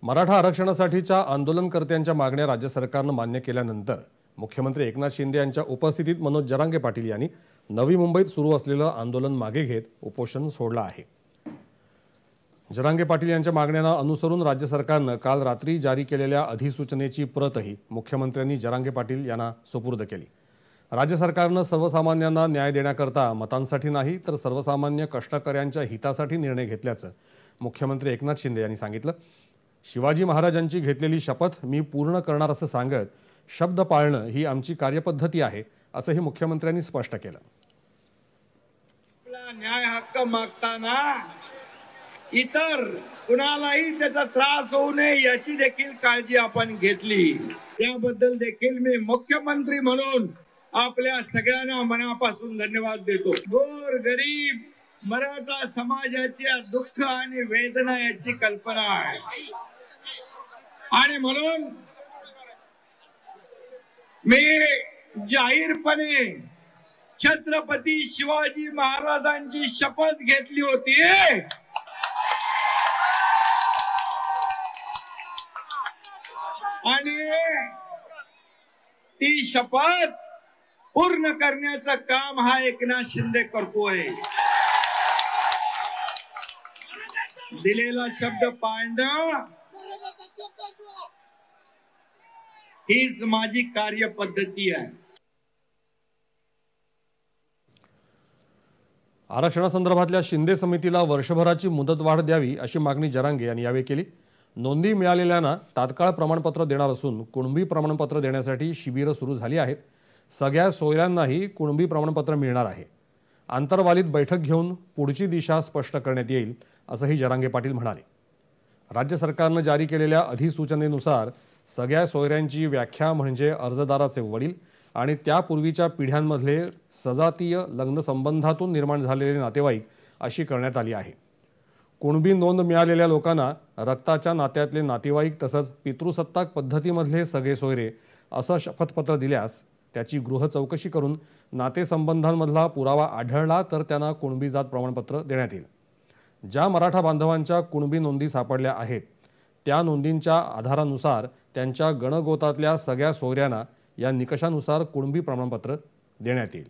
मराठा आरक्षणासाठीच्या आंदोलनकर्त्यांच्या मागण्या राज्य सरकारने मान्य केल्यानंतर मुख्यमंत्री एकनाथ शिंदे यांच्या उपस्थितीत मनोज जरांगे पाटील यांनी नवी मुंबईत सुरू असलेलं आंदोलन मागे घेत उपोषण सोडलं आहे। जरांगे पाटील यांच्या मागण्यांना अनुसरून राज्य सरकारने काल रात्री जारी केलेल्या अधिसूचनेची प्रतही मुख्यमंत्र्यांनी जरांगे पाटील यांना सुपूर्द केली। राज्य सरकारने सर्वसामान्यांना न्याय देण्याकरता मतांसाठी नाही तर सर्वसामान्य कष्टकऱ्यांच्या हितासाठी निर्णय घेतल्याचं मुख्यमंत्री एकनाथ शिंदे यांनी सांगितलं। शिवाजी महाराजांची घेतलेली शपथ मी पूर्ण करणार असं सांगत शब्द पाळणं ही आमची कार्यपद्धती आहे असंही मुख्यमंत्र्यांनी स्पष्ट केलं। न्याय हक्क मागताना इतर कुणालाही त्याचा त्रास होऊ नये याची देखील काळजी आपण घेतली। त्याबद्दल देखील मी मुख्यमंत्री म्हणून आपल्या सगळ्यांना मनापासून धन्यवाद देतो। गोर गरीब मराठा समाजाच्या दुःख आणि वेदना याची कल्पना आहे आणि म्हणून मी जाहीरपणे छत्रपती शिवाजी महाराजांची शपथ घेतली होती आणि ती शपथ पूर्ण करण्याचं काम हा एकनाथ शिंदे करतोय। दिलेला शब्द पाळणं हीच माझी कार्यपद्धती आहे। आरक्षणासंदर्भातल्या शिंदे समितीला वर्षभराची मुदतवाढ द्यावी अशी मागणी जरांगे यांनी यावेळी केली। नोंदी मिळालेल्यांना तात्काळ प्रमाणपत्र देणार असून कुणबी प्रमाणपत्र देण्यासाठी शिबिरं सुरू झाली आहेत। सगळ्या सोयऱ्यांनाही कुणबी प्रमाणपत्र मिळणार आहे। आंतरवालीत बैठक घेऊन पुढची दिशा स्पष्ट करण्यात येईल असंही जरांगे पाटील म्हणाले। राज्य सरकारने जारी केलेल्या अधिसूचनेनुसार सगळ्या सोयऱ्यांची व्याख्या म्हणजे अर्जदाराचे वडील आणि त्यापूर्वीच्या पिढ्यांमधले सजातीय लग्न संबंधातून निर्माण झालेले नातेवाईक अशी करण्यात आली आहे। कुणबी नोंद मिळालेल्या लोकांना रक्ताच्या नात्यातले नातेवाईक तसंच पितृसत्ताक पद्धतीमधले सगळे सोयरे असं शपथपत्र दिल्यास त्याची गृह चौकशी करून नातेसंबंधांमधला पुरावा आढळला तर त्यांना कुणबी जात प्रमाणपत्र देण्यात येईल। ज्या मराठा बांधवांच्या कुणबी नोंदी सापडल्या आहेत त्या नोंदींच्या आधारानुसार त्यांच्या गणगोतातल्या सगळ्या सोयऱ्यांना या निकषानुसार कुणबी प्रमाणपत्र देण्यात येईल।